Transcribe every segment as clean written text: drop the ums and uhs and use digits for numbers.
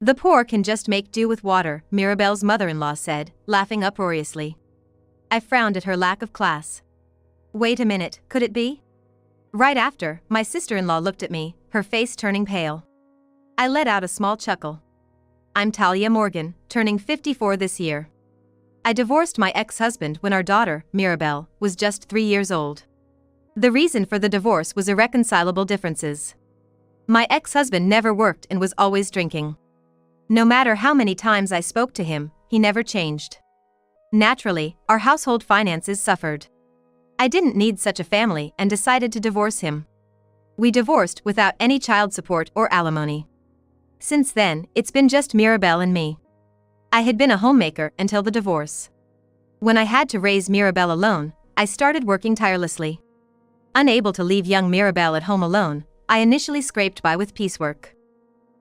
The poor can just make do with water, Mirabel's mother-in-law said, laughing uproariously. I frowned at her lack of class. Wait a minute, could it be? Right after, my sister-in-law looked at me, her face turning pale. I let out a small chuckle. I'm Talia Morgan, turning 54 this year. I divorced my ex-husband when our daughter, Mirabel, was just 3 years old. The reason for the divorce was irreconcilable differences. My ex-husband never worked and was always drinking. No matter how many times I spoke to him, he never changed. Naturally, our household finances suffered. I didn't need such a family and decided to divorce him. We divorced without any child support or alimony. Since then, it's been just Mirabel and me. I had been a homemaker until the divorce. When I had to raise Mirabel alone, I started working tirelessly. Unable to leave young Mirabel at home alone, I initially scraped by with piecework.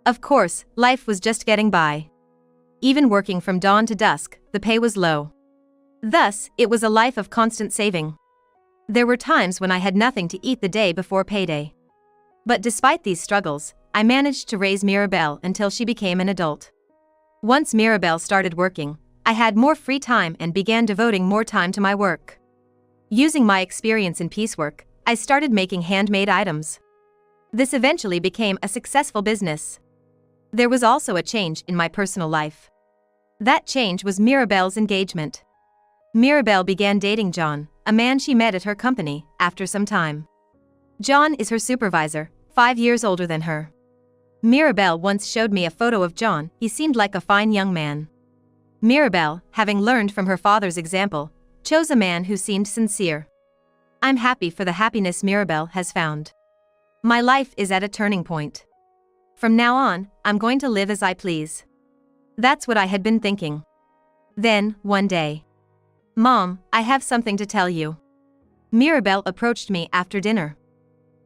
Of course, life was just getting by. Even working from dawn to dusk, the pay was low. Thus, it was a life of constant saving. There were times when I had nothing to eat the day before payday. But despite these struggles, I managed to raise Mirabel until she became an adult. Once Mirabel started working, I had more free time and began devoting more time to my work. Using my experience in piecework, I started making handmade items. This eventually became a successful business. There was also a change in my personal life. That change was Mirabel's engagement. Mirabel began dating John, a man she met at her company, after some time. John is her supervisor, 5 years older than her. Mirabel once showed me a photo of John. He seemed like a fine young man. Mirabel, having learned from her father's example, chose a man who seemed sincere. I'm happy for the happiness Mirabel has found. My life is at a turning point. From now on, I'm going to live as I please. That's what I had been thinking. Then, one day. Mom, I have something to tell you. Mirabel approached me after dinner.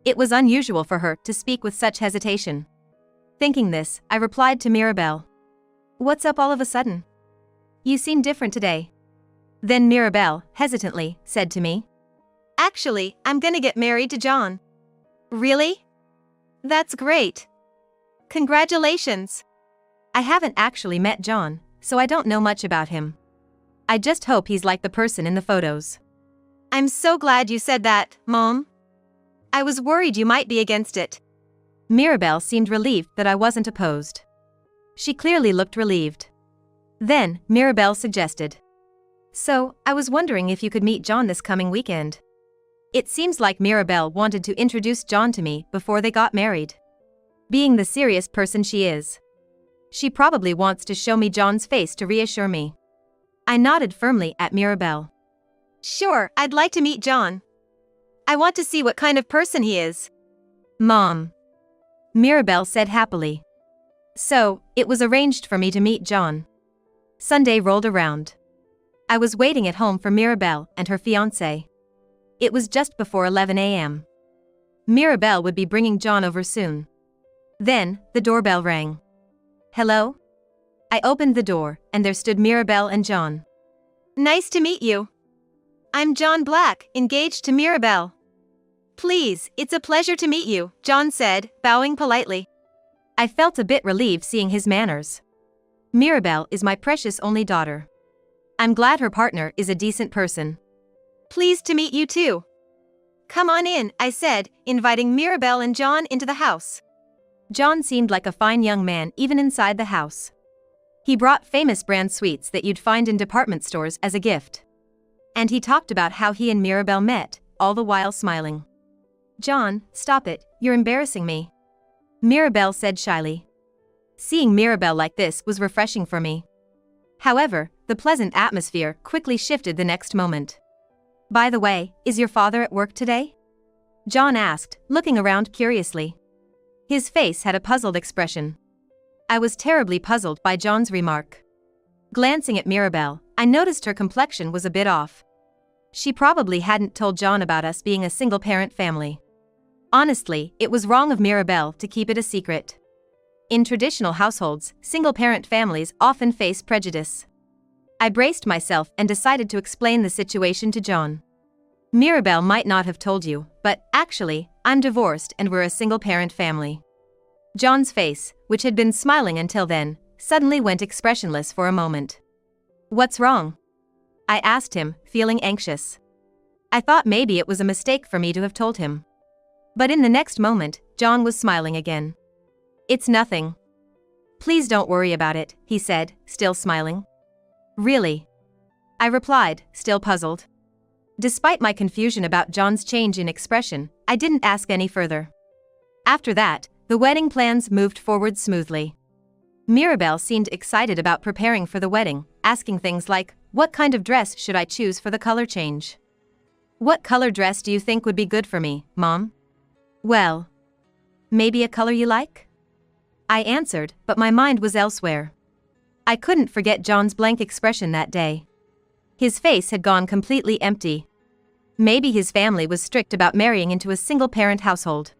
It was unusual for her to speak with such hesitation. Thinking this, I replied to Mirabel. What's up all of a sudden? You seem different today. Then Mirabel, hesitantly, said to me. Actually, I'm gonna get married to John. Really? That's great. Congratulations. I haven't actually met John, so I don't know much about him. I just hope he's like the person in the photos. I'm so glad you said that, Mom. I was worried you might be against it. Mirabel seemed relieved that I wasn't opposed. She clearly looked relieved. Then, Mirabel suggested. So, I was wondering if you could meet John this coming weekend. It seems like Mirabel wanted to introduce John to me before they got married. Being the serious person she is. She probably wants to show me John's face to reassure me. I nodded firmly at Mirabel. Sure, I'd like to meet John. I want to see what kind of person he is. Mom. Mirabel said happily. So, it was arranged for me to meet John. Sunday rolled around. I was waiting at home for Mirabel and her fiancé. It was just before 11 a.m. Mirabel would be bringing John over soon. Then, the doorbell rang. Hello? I opened the door, and there stood Mirabel and John. Nice to meet you. I'm John Black, engaged to Mirabel. Please, it's a pleasure to meet you, John said, bowing politely. I felt a bit relieved seeing his manners. Mirabel is my precious only daughter. I'm glad her partner is a decent person. Pleased to meet you too. Come on in, I said, inviting Mirabel and John into the house. John seemed like a fine young man even inside the house. He brought famous brand sweets that you'd find in department stores as a gift. And he talked about how he and Mirabel met, all the while smiling. John, stop it, you're embarrassing me. Mirabel said shyly. Seeing Mirabel like this was refreshing for me. However, the pleasant atmosphere quickly shifted the next moment. By the way, is your father at work today? John asked, looking around curiously. His face had a puzzled expression. I was terribly puzzled by John's remark. Glancing at Mirabel, I noticed her complexion was a bit off. She probably hadn't told John about us being a single-parent family. Honestly, it was wrong of Mirabel to keep it a secret. In traditional households, single-parent families often face prejudice. I braced myself and decided to explain the situation to John. Mirabel might not have told you, but, actually, I'm divorced and we're a single-parent family. John's face, which had been smiling until then, suddenly went expressionless for a moment. "What's wrong?" I asked him, feeling anxious. I thought maybe it was a mistake for me to have told him. But in the next moment, John was smiling again. "It's nothing. Please don't worry about it," he said, still smiling. "Really?" I replied, still puzzled. Despite my confusion about John's change in expression, I didn't ask any further. After that, the wedding plans moved forward smoothly. Mirabel seemed excited about preparing for the wedding, asking things like, "What kind of dress should I choose for the color change? What color dress do you think would be good for me, Mom?" "Well, maybe a color you like?" I answered, but my mind was elsewhere. I couldn't forget John's blank expression that day. His face had gone completely empty. Maybe his family was strict about marrying into a single-parent household.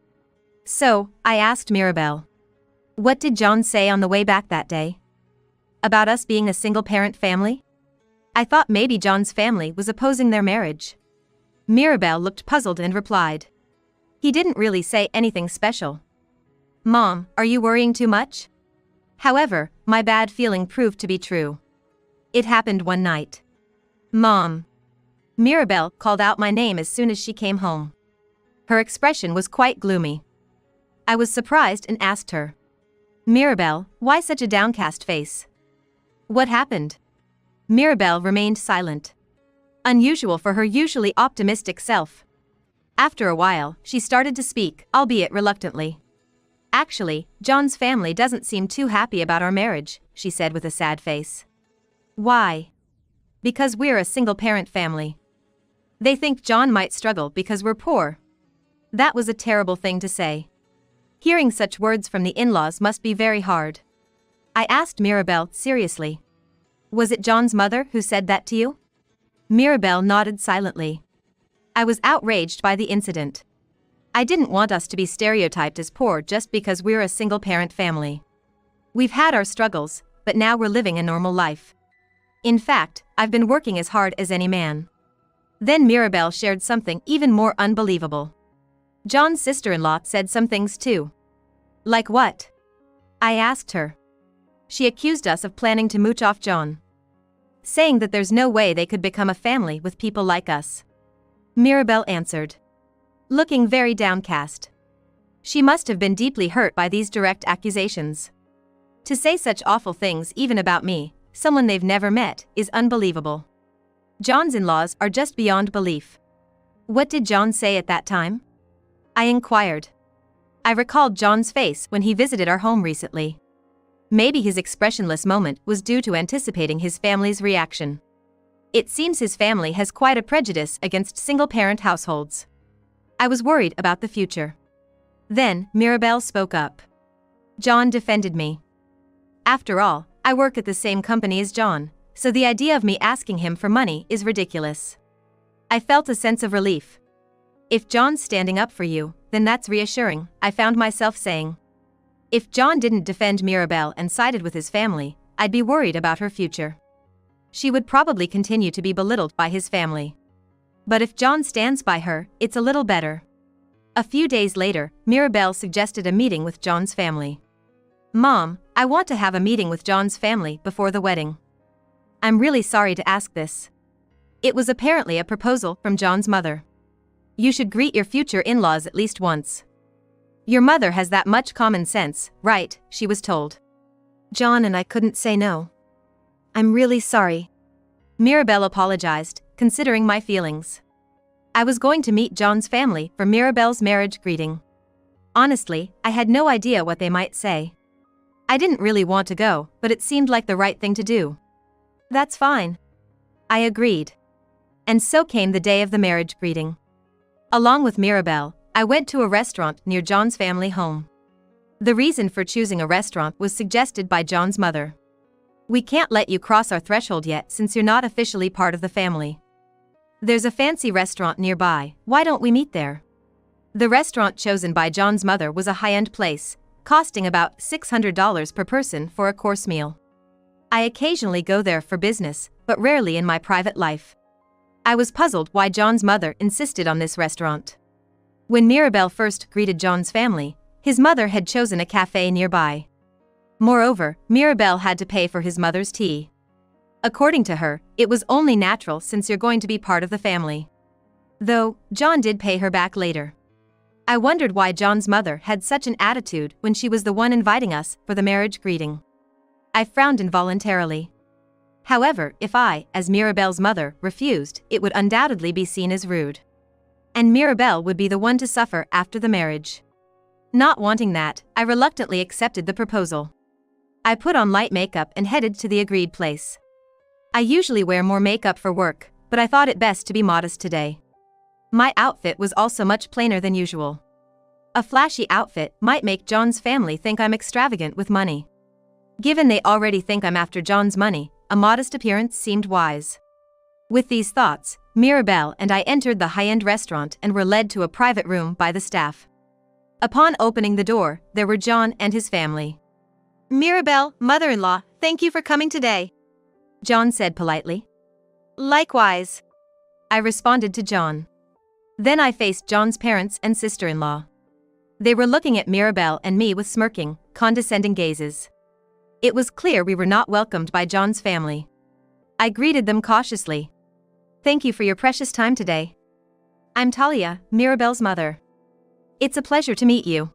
So, I asked Mirabel, "What did John say on the way back that day? About us being a single-parent family?" I thought maybe John's family was opposing their marriage. Mirabel looked puzzled and replied, "He didn't really say anything special." "Mom, are you worrying too much?" However, my bad feeling proved to be true. It happened one night. "Mom." Mirabel called out my name as soon as she came home. Her expression was quite gloomy. I was surprised and asked her, "Mirabel, why such a downcast face? What happened?" Mirabel remained silent. Unusual for her usually optimistic self. After a while, she started to speak, albeit reluctantly. "Actually, John's family doesn't seem too happy about our marriage," she said with a sad face. "Why?" "Because we're a single-parent family. They think John might struggle because we're poor." That was a terrible thing to say. Hearing such words from the in-laws must be very hard. I asked Mirabel seriously, "Was it John's mother who said that to you?" Mirabel nodded silently. I was outraged by the incident. I didn't want us to be stereotyped as poor just because we're a single-parent family. We've had our struggles, but now we're living a normal life. In fact, I've been working as hard as any man. Then Mirabel shared something even more unbelievable. John's sister-in-law said some things too. "Like what?" I asked her. "She accused us of planning to mooch off John, saying that there's no way they could become a family with people like us." Mirabel answered, looking very downcast. She must have been deeply hurt by these direct accusations. To say such awful things even about me, someone they've never met, is unbelievable. John's in-laws are just beyond belief. "What did John say at that time?" I inquired. I recalled John's face when he visited our home recently. Maybe his expressionless moment was due to anticipating his family's reaction. It seems his family has quite a prejudice against single-parent households. I was worried about the future. Then, Mirabel spoke up. "John defended me. After all, I work at the same company as John, so the idea of me asking him for money is ridiculous." I felt a sense of relief. "If John's standing up for you, then that's reassuring," I found myself saying. If John didn't defend Mirabel and sided with his family, I'd be worried about her future. She would probably continue to be belittled by his family. But if John stands by her, it's a little better. A few days later, Mirabel suggested a meeting with John's family. "Mom, I want to have a meeting with John's family before the wedding. I'm really sorry to ask this." It was apparently a proposal from John's mother. "You should greet your future in-laws at least once. Your mother has that much common sense, right?" she was told. John and I couldn't say no. "I'm really sorry." Mirabel apologized, considering my feelings. I was going to meet John's family for Mirabel's marriage greeting. Honestly, I had no idea what they might say. I didn't really want to go, but it seemed like the right thing to do. "That's fine." I agreed. And so came the day of the marriage greeting. Along with Mirabel, I went to a restaurant near John's family home. The reason for choosing a restaurant was suggested by John's mother. "We can't let you cross our threshold yet since you're not officially part of the family. There's a fancy restaurant nearby, why don't we meet there?" The restaurant chosen by John's mother was a high-end place, costing about $600 per person for a course meal. I occasionally go there for business, but rarely in my private life. I was puzzled why John's mother insisted on this restaurant. When Mirabel first greeted John's family, his mother had chosen a cafe nearby. Moreover, Mirabel had to pay for his mother's tea. According to her, it was only natural since you're going to be part of the family. Though, John did pay her back later. I wondered why John's mother had such an attitude when she was the one inviting us for the marriage greeting. I frowned involuntarily. However, if I, as Mirabel's mother, refused, it would undoubtedly be seen as rude. And Mirabel would be the one to suffer after the marriage. Not wanting that, I reluctantly accepted the proposal. I put on light makeup and headed to the agreed place. I usually wear more makeup for work, but I thought it best to be modest today. My outfit was also much plainer than usual. A flashy outfit might make John's family think I'm extravagant with money. Given they already think I'm after John's money, a modest appearance seemed wise. With these thoughts, Mirabel and I entered the high-end restaurant and were led to a private room by the staff. Upon opening the door, there were John and his family. "Mirabel, mother-in-law, thank you for coming today," John said politely. "Likewise," I responded to John. Then I faced John's parents and sister-in-law. They were looking at Mirabel and me with smirking, condescending gazes. It was clear we were not welcomed by John's family. I greeted them cautiously. "Thank you for your precious time today. I'm Talia, Mirabel's mother. It's a pleasure to meet you."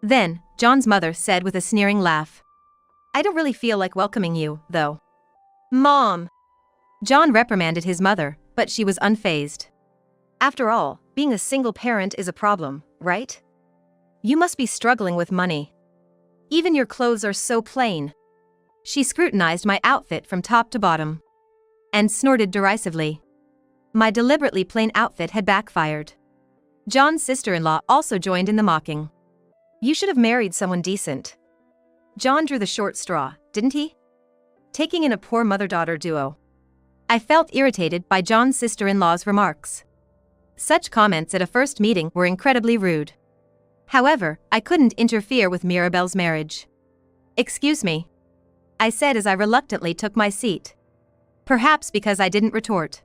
Then, John's mother said with a sneering laugh, "I don't really feel like welcoming you, though." "Mom!" John reprimanded his mother, but she was unfazed. "After all, being a single parent is a problem, right? You must be struggling with money. Even your clothes are so plain." She scrutinized my outfit from top to bottom and snorted derisively. My deliberately plain outfit had backfired. John's sister-in-law also joined in the mocking. "You should have married someone decent." John drew the short straw, didn't he? Taking in a poor mother-daughter duo. I felt irritated by John's sister-in-law's remarks. Such comments at a first meeting were incredibly rude. However, I couldn't interfere with Mirabel's marriage. "Excuse me," I said as I reluctantly took my seat. Perhaps because I didn't retort.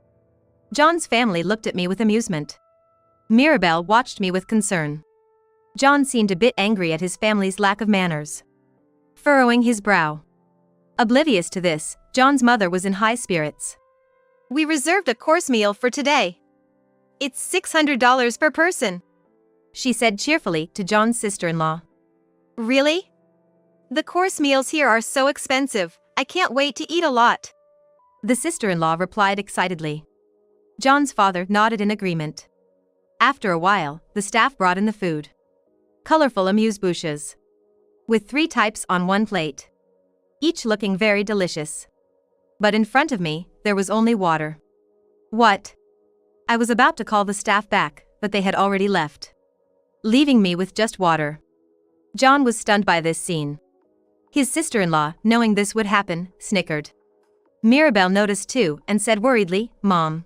John's family looked at me with amusement. Mirabel watched me with concern. John seemed a bit angry at his family's lack of manners, furrowing his brow. Oblivious to this, John's mother was in high spirits. "We reserved a course meal for today. It's $600 per person," she said cheerfully to John's sister-in-law. "Really? The course meals here are so expensive, I can't wait to eat a lot," the sister-in-law replied excitedly. John's father nodded in agreement. After a while, the staff brought in the food. Colorful amuse-bouches, with 3 types on one plate, each looking very delicious. But in front of me, there was only water. "What?" I was about to call the staff back, but they had already left, leaving me with just water. John was stunned by this scene. His sister-in-law, knowing this would happen, snickered. Mirabel noticed too and said worriedly, "Mom."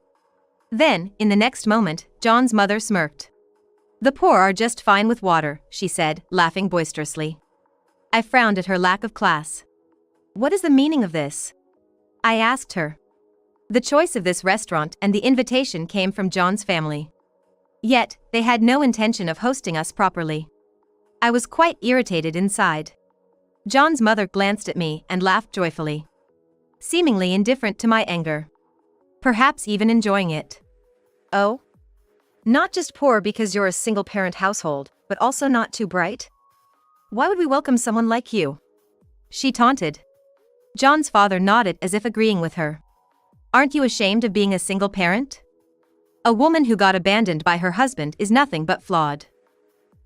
Then, in the next moment, John's mother smirked. "The poor are just fine with water," she said, laughing boisterously. I frowned at her lack of class. "What is the meaning of this?" I asked her. The choice of this restaurant and the invitation came from John's family. Yet, they had no intention of hosting us properly. I was quite irritated inside. John's mother glanced at me and laughed joyfully, seemingly indifferent to my anger. Perhaps even enjoying it. "Oh? Not just poor because you're a single-parent household, but also not too bright? Why would we welcome someone like you?" she taunted. John's father nodded as if agreeing with her. "Aren't you ashamed of being a single parent? A woman who got abandoned by her husband is nothing but flawed."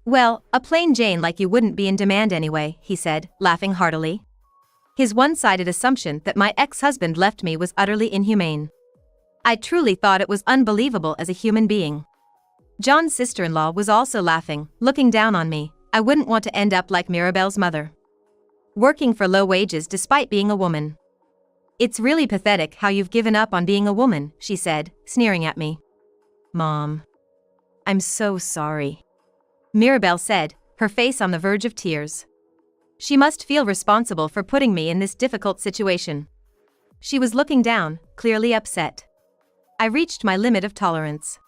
"Well, a plain Jane like you wouldn't be in demand anyway," he said, laughing heartily. His one-sided assumption that my ex-husband left me was utterly inhumane. I truly thought it was unbelievable as a human being. John's sister-in-law was also laughing, looking down on me. I wouldn't want to end up like Mirabel's mother, working for low wages despite being a woman. "It's really pathetic how you've given up on being a woman," she said, sneering at me. "Mom, I'm so sorry," Mirabel said, her face on the verge of tears. She must feel responsible for putting me in this difficult situation. She was looking down, clearly upset. I reached my limit of tolerance.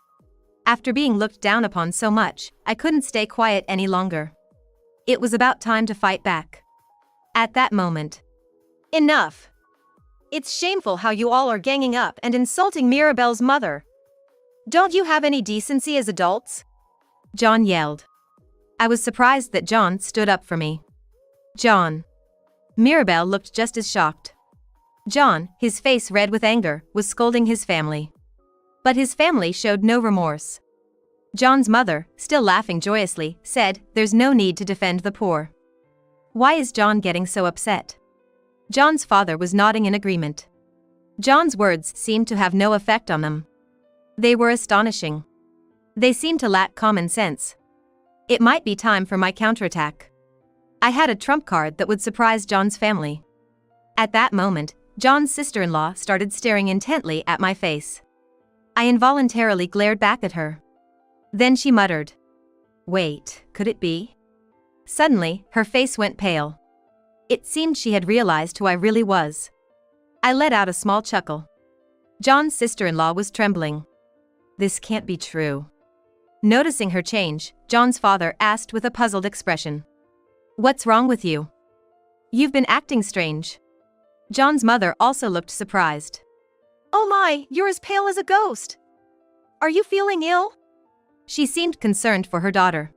After being looked down upon so much, I couldn't stay quiet any longer. It was about time to fight back. At that moment. Enough! It's shameful how you all are ganging up and insulting Mirabelle's mother. Don't you have any decency as adults? John yelled. I was surprised that John stood up for me. John. Mirabelle looked just as shocked. John, his face red with anger, was scolding his family. But his family showed no remorse. John's mother, still laughing joyously, said, "There's no need to defend the poor." Why is John getting so upset? John's father was nodding in agreement. John's words seemed to have no effect on them. They were astonishing. They seemed to lack common sense. It might be time for my counterattack. I had a trump card that would surprise John's family. At that moment, John's sister-in-law started staring intently at my face. I involuntarily glared back at her. Then she muttered, "Wait, could it be?" Suddenly, her face went pale. It seemed she had realized who I really was. I let out a small chuckle. John's sister-in-law was trembling. This can't be true. Noticing her change, John's father asked with a puzzled expression. What's wrong with you? You've been acting strange. John's mother also looked surprised. Oh my, you're as pale as a ghost. Are you feeling ill? She seemed concerned for her daughter.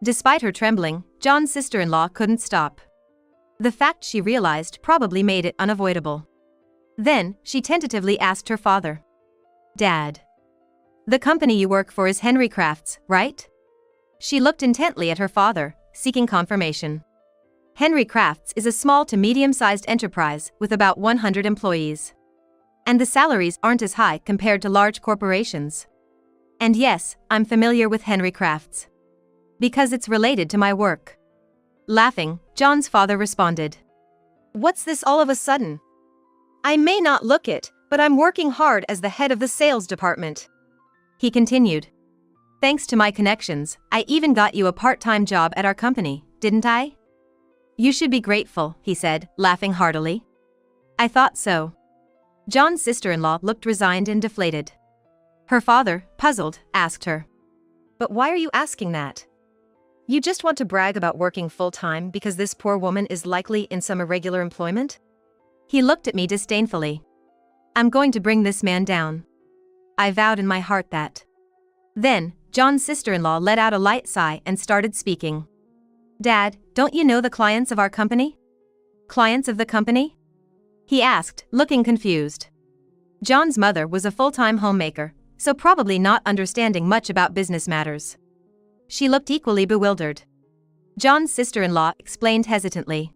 Despite her trembling, John's sister-in-law couldn't stop. The fact she realized probably made it unavoidable. Then, she tentatively asked her father. Dad. The company you work for is Henry Crafts, right? She looked intently at her father, seeking confirmation. Henry Crafts is a small to medium-sized enterprise with about 100 employees. And the salaries aren't as high compared to large corporations. And yes, I'm familiar with Henry Crafts. Because it's related to my work. Laughing, John's father responded. What's this all of a sudden? I may not look it, but I'm working hard as the head of the sales department. He continued. Thanks to my connections, I even got you a part-time job at our company, didn't I? You should be grateful, he said, laughing heartily. I thought so. John's sister-in-law looked resigned and deflated. Her father, puzzled, asked her. But why are you asking that? You just want to brag about working full-time because this poor woman is likely in some irregular employment? He looked at me disdainfully. I'm going to bring this man down. I vowed in my heart that. Then, John's sister-in-law let out a light sigh and started speaking. Dad, don't you know the clients of our company? Clients of the company? He asked, looking confused. John's mother was a full-time homemaker, so probably not understanding much about business matters. She looked equally bewildered. John's sister-in-law explained hesitantly.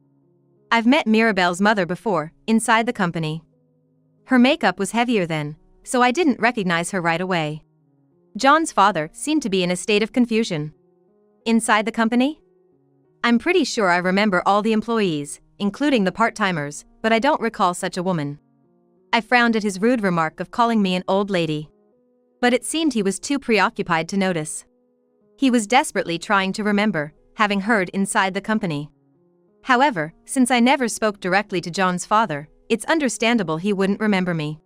I've met Mirabelle's mother before, inside the company. Her makeup was heavier then, so I didn't recognize her right away. John's father seemed to be in a state of confusion. Inside the company? I'm pretty sure I remember all the employees, including the part-timers, but I don't recall such a woman. I frowned at his rude remark of calling me an old lady. But it seemed he was too preoccupied to notice. He was desperately trying to remember, having heard inside the company. However, since I never spoke directly to John's father, it's understandable he wouldn't remember me.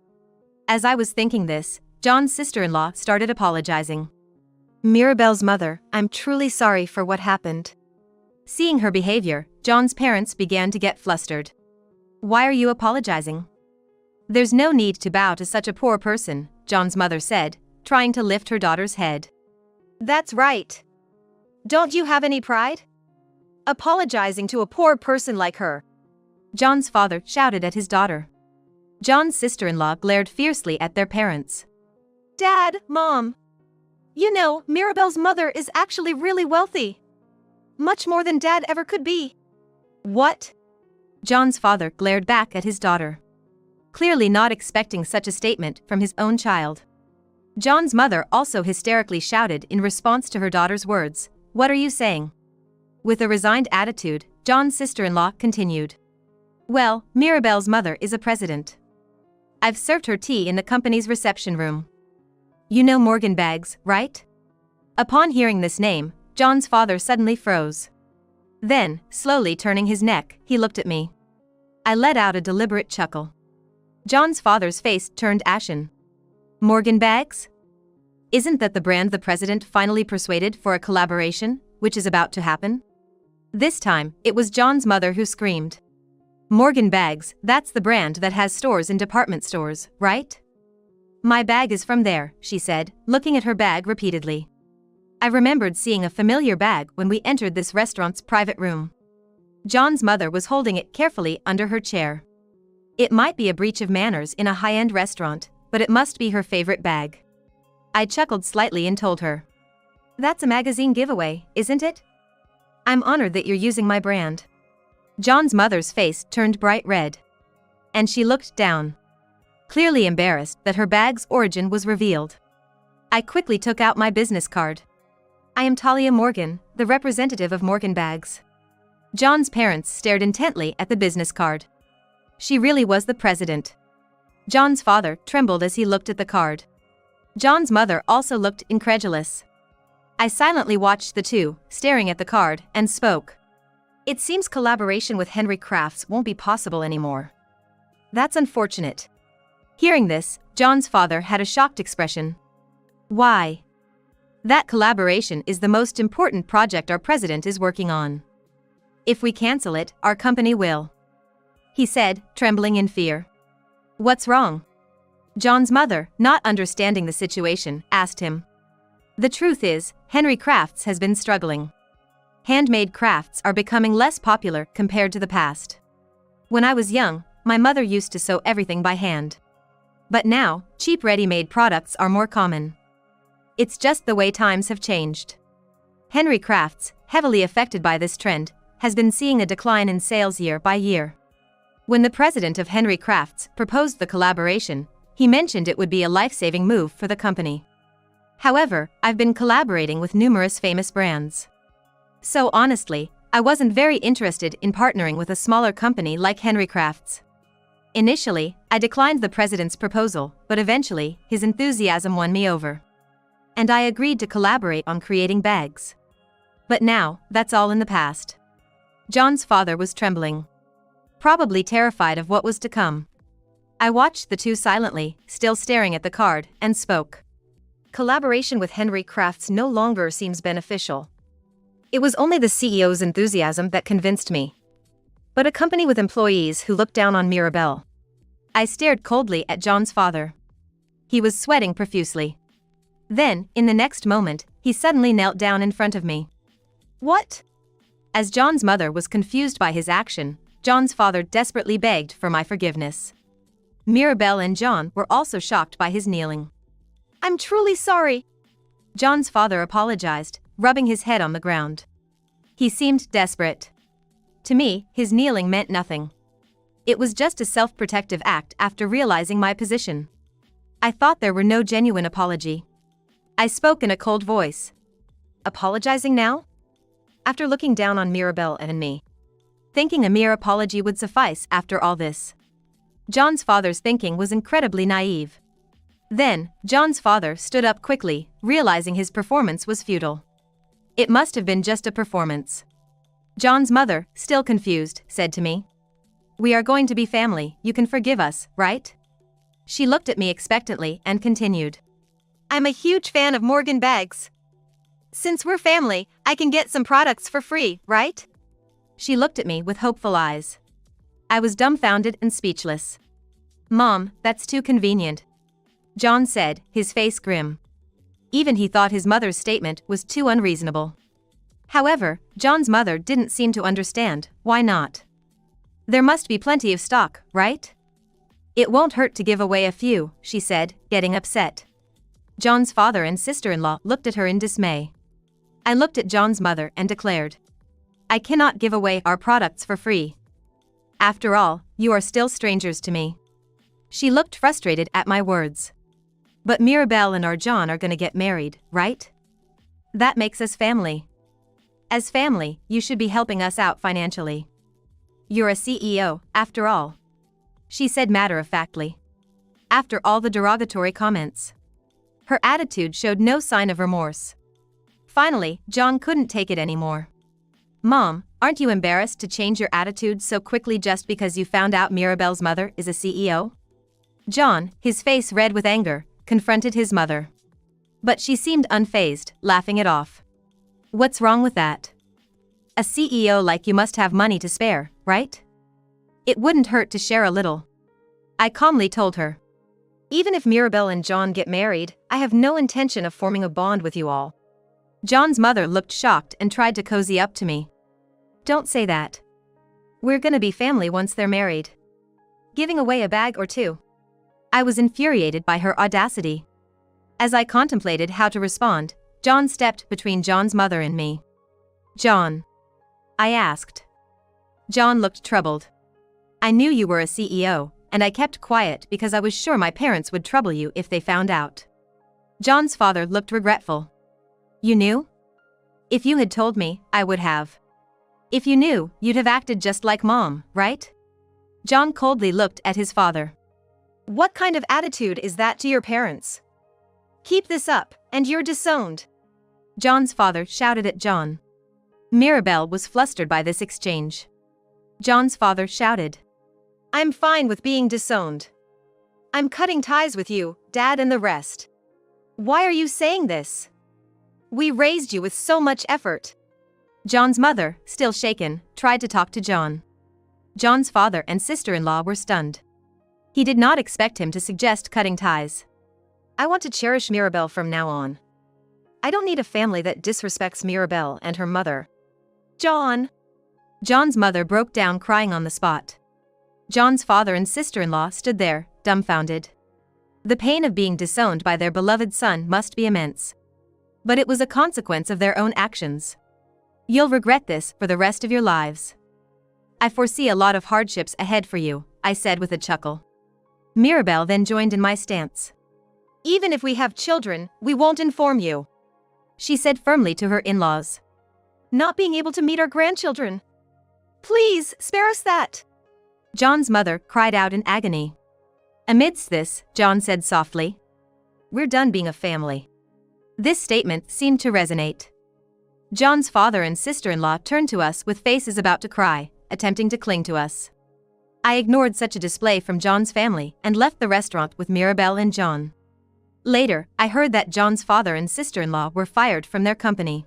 As I was thinking this, John's sister-in-law started apologizing. Mirabelle's mother, I'm truly sorry for what happened. Seeing her behavior, John's parents began to get flustered. Why are you apologizing? There's no need to bow to such a poor person, John's mother said, trying to lift her daughter's head. That's right. Don't you have any pride? Apologizing to a poor person like her. John's father shouted at his daughter. John's sister-in-law glared fiercely at their parents. Dad, Mom. You know, Mirabelle's mother is actually really wealthy. Much more than Dad ever could be. What? John's father glared back at his daughter. Clearly not expecting such a statement from his own child. John's mother also hysterically shouted in response to her daughter's words, What are you saying? With a resigned attitude, John's sister-in-law continued. Well, Mirabelle's mother is a president. I've served her tea in the company's reception room. You know Morgan Baggs, right? Upon hearing this name, John's father suddenly froze. Then, slowly turning his neck, he looked at me. I let out a deliberate chuckle. John's father's face turned ashen. Morgan Baggs? Isn't that the brand the president finally persuaded for a collaboration, which is about to happen? This time, it was John's mother who screamed. Morgan Bags, that's the brand that has stores in department stores, right? My bag is from there, she said, looking at her bag repeatedly. I remembered seeing a familiar bag when we entered this restaurant's private room. John's mother was holding it carefully under her chair. It might be a breach of manners in a high-end restaurant, but it must be her favorite bag. I chuckled slightly and told her. That's a magazine giveaway, isn't it? I'm honored that you're using my brand. John's mother's face turned bright red. And she looked down. Clearly embarrassed that her bag's origin was revealed. I quickly took out my business card. I am Talia Morgan, the representative of Morgan Bags. John's parents stared intently at the business card. She really was the president. John's father trembled as he looked at the card. John's mother also looked incredulous. I silently watched the two, staring at the card, and spoke. It seems collaboration with Henry Crafts won't be possible anymore. That's unfortunate. Hearing this, John's father had a shocked expression. Why? That collaboration is the most important project our president is working on. If we cancel it, our company will. He said, trembling in fear. What's wrong? John's mother, not understanding the situation, asked him. The truth is, Henry Crafts has been struggling. Handmade crafts are becoming less popular compared to the past. When I was young, my mother used to sew everything by hand. But now, cheap ready-made products are more common. It's just the way times have changed. Henry Crafts, heavily affected by this trend, has been seeing a decline in sales year by year. When the president of Henry Crafts proposed the collaboration, he mentioned it would be a life-saving move for the company. However, I've been collaborating with numerous famous brands. So honestly, I wasn't very interested in partnering with a smaller company like Henry Crafts. Initially, I declined the president's proposal, but eventually, his enthusiasm won me over. And I agreed to collaborate on creating bags. But now, that's all in the past. John's father was trembling. Probably terrified of what was to come. I watched the two silently, still staring at the card, and spoke. Collaboration with Henry Crafts no longer seems beneficial. It was only the CEO's enthusiasm that convinced me. But a company with employees who looked down on Mirabelle. I stared coldly at John's father. He was sweating profusely. Then, in the next moment, he suddenly knelt down in front of me. What? As John's mother was confused by his action, John's father desperately begged for my forgiveness. Mirabelle and John were also shocked by his kneeling. I'm truly sorry. John's father apologized, rubbing his head on the ground. He seemed desperate. To me, his kneeling meant nothing. It was just a self-protective act after realizing my position. I thought there were no genuine apology. I spoke in a cold voice. Apologizing now? After looking down on Mirabelle and me. Thinking a mere apology would suffice after all this. John's father's thinking was incredibly naive. Then, John's father stood up quickly, realizing his performance was futile. It must have been just a performance. John's mother, still confused, said to me. We are going to be family, you can forgive us, right? She looked at me expectantly and continued. I'm a huge fan of Morgan Bags. Since we're family, I can get some products for free, right? She looked at me with hopeful eyes. I was dumbfounded and speechless. Mom, that's too convenient. John said, his face grim. Even he thought his mother's statement was too unreasonable. However, John's mother didn't seem to understand. Why not? There must be plenty of stock, right? It won't hurt to give away a few, she said, getting upset. John's father and sister-in-law looked at her in dismay. I looked at John's mother and declared. I cannot give away our products for free. After all, you are still strangers to me. She looked frustrated at my words. But Mirabelle and our John are gonna get married, right? That makes us family. As family, you should be helping us out financially. You're a CEO, after all. She said matter-of-factly. After all the derogatory comments. Her attitude showed no sign of remorse. Finally, John couldn't take it anymore. Mom, aren't you embarrassed to change your attitude so quickly just because you found out Mirabelle's mother is a CEO? John, his face red with anger, confronted his mother. But she seemed unfazed, laughing it off. What's wrong with that? A CEO like you must have money to spare, right? It wouldn't hurt to share a little. I calmly told her. Even if Mirabel and John get married, I have no intention of forming a bond with you all. John's mother looked shocked and tried to cozy up to me. Don't say that. We're gonna be family once they're married. Giving away a bag or two. I was infuriated by her audacity. As I contemplated how to respond, John stepped between John's mother and me. John? I asked. John looked troubled. I knew you were a CEO, and I kept quiet because I was sure my parents would trouble you if they found out. John's father looked regretful. You knew? If you had told me, I would have. If you knew, you'd have acted just like Mom, right? John coldly looked at his father. What kind of attitude is that to your parents? Keep this up, and you're disowned. John's father shouted at John. Mirabel was flustered by this exchange. John's father shouted. I'm fine with being disowned. I'm cutting ties with you, Dad and the rest. Why are you saying this? We raised you with so much effort. John's mother, still shaken, tried to talk to John. John's father and sister-in-law were stunned. He did not expect him to suggest cutting ties. I want to cherish Mirabel from now on. I don't need a family that disrespects Mirabel and her mother. John! John's mother broke down crying on the spot. John's father and sister-in-law stood there, dumbfounded. The pain of being disowned by their beloved son must be immense. But it was a consequence of their own actions. You'll regret this for the rest of your lives. I foresee a lot of hardships ahead for you, I said with a chuckle. Mirabel then joined in my stance. Even if we have children, we won't inform you, she said firmly to her in-laws. Not being able to meet our grandchildren. Please, spare us that. John's mother cried out in agony. Amidst this, John said softly, we're done being a family. This statement seemed to resonate. John's father and sister-in-law turned to us with faces about to cry, attempting to cling to us. I ignored such a display from John's family and left the restaurant with Mirabel and John. Later, I heard that John's father and sister-in-law were fired from their company.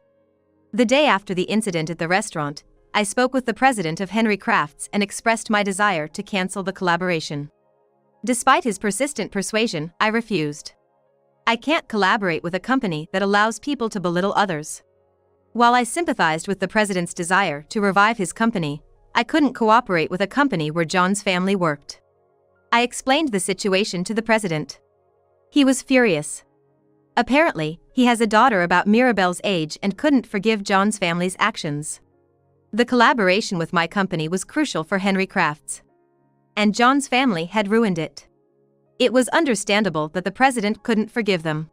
The day after the incident at the restaurant, I spoke with the president of Henry Crafts and expressed my desire to cancel the collaboration. Despite his persistent persuasion, I refused. I can't collaborate with a company that allows people to belittle others. While I sympathized with the president's desire to revive his company, I couldn't cooperate with a company where John's family worked. I explained the situation to the president. He was furious. Apparently, he has a daughter about Mirabel's age and couldn't forgive John's family's actions. The collaboration with my company was crucial for Henry Crafts. And John's family had ruined it. It was understandable that the president couldn't forgive them.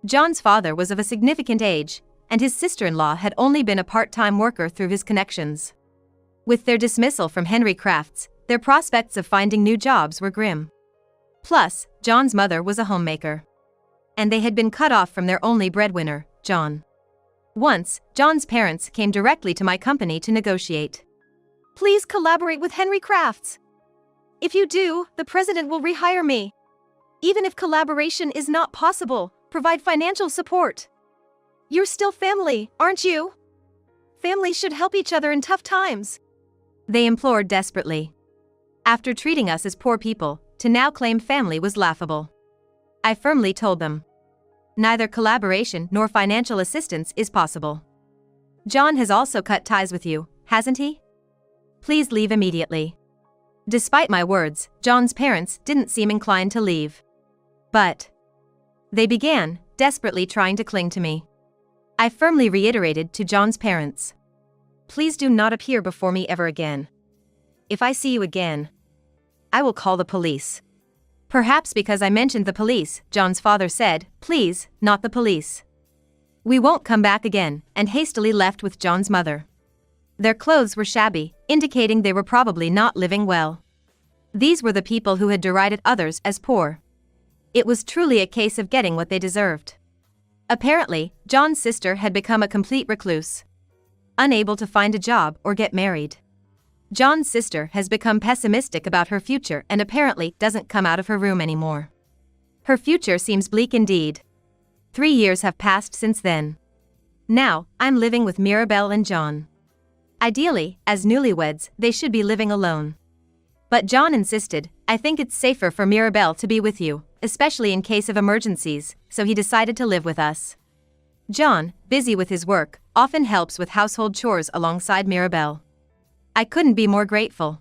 John's father was of a significant age, and his sister-in-law had only been a part-time worker through his connections. With their dismissal from Henry Crafts, their prospects of finding new jobs were grim. Plus, John's mother was a homemaker. And they had been cut off from their only breadwinner, John. Once, John's parents came directly to my company to negotiate. Please collaborate with Henry Crafts. If you do, the president will rehire me. Even if collaboration is not possible, provide financial support. You're still family, aren't you? Families should help each other in tough times. They implored desperately. After treating us as poor people, to now claim family was laughable. I firmly told them. Neither collaboration nor financial assistance is possible. John has also cut ties with you, hasn't he? Please leave immediately. Despite my words, John's parents didn't seem inclined to leave. But they began, desperately trying to cling to me. I firmly reiterated to John's parents. Please do not appear before me ever again. If I see you again, I will call the police. Perhaps because I mentioned the police, John's father said, please, not the police. We won't come back again, and hastily left with John's mother. Their clothes were shabby, indicating they were probably not living well. These were the people who had derided others as poor. It was truly a case of getting what they deserved. Apparently, John's sister had become a complete recluse. Unable to find a job or get married. John's sister has become pessimistic about her future and apparently doesn't come out of her room anymore. Her future seems bleak indeed. 3 years have passed since then. Now, I'm living with Mirabel and John. Ideally, as newlyweds, they should be living alone. But John insisted, "I think it's safer for Mirabelle to be with you, especially in case of emergencies," so he decided to live with us. John, busy with his work, often helps with household chores alongside Mirabelle. I couldn't be more grateful.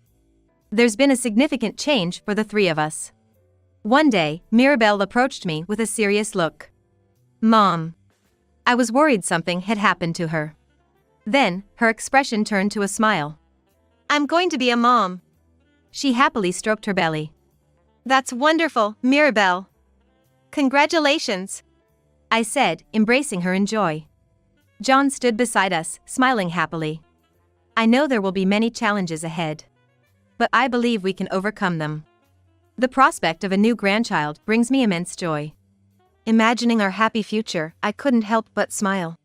There's been a significant change for the three of us. One day, Mirabelle approached me with a serious look. "Mom." I was worried something had happened to her. Then, her expression turned to a smile. "I'm going to be a mom." She happily stroked her belly. "That's wonderful, Mirabelle. Congratulations," I said, embracing her in joy. John stood beside us, smiling happily. "I know there will be many challenges ahead. But I believe we can overcome them. The prospect of a new grandchild brings me immense joy. Imagining our happy future, I couldn't help but smile."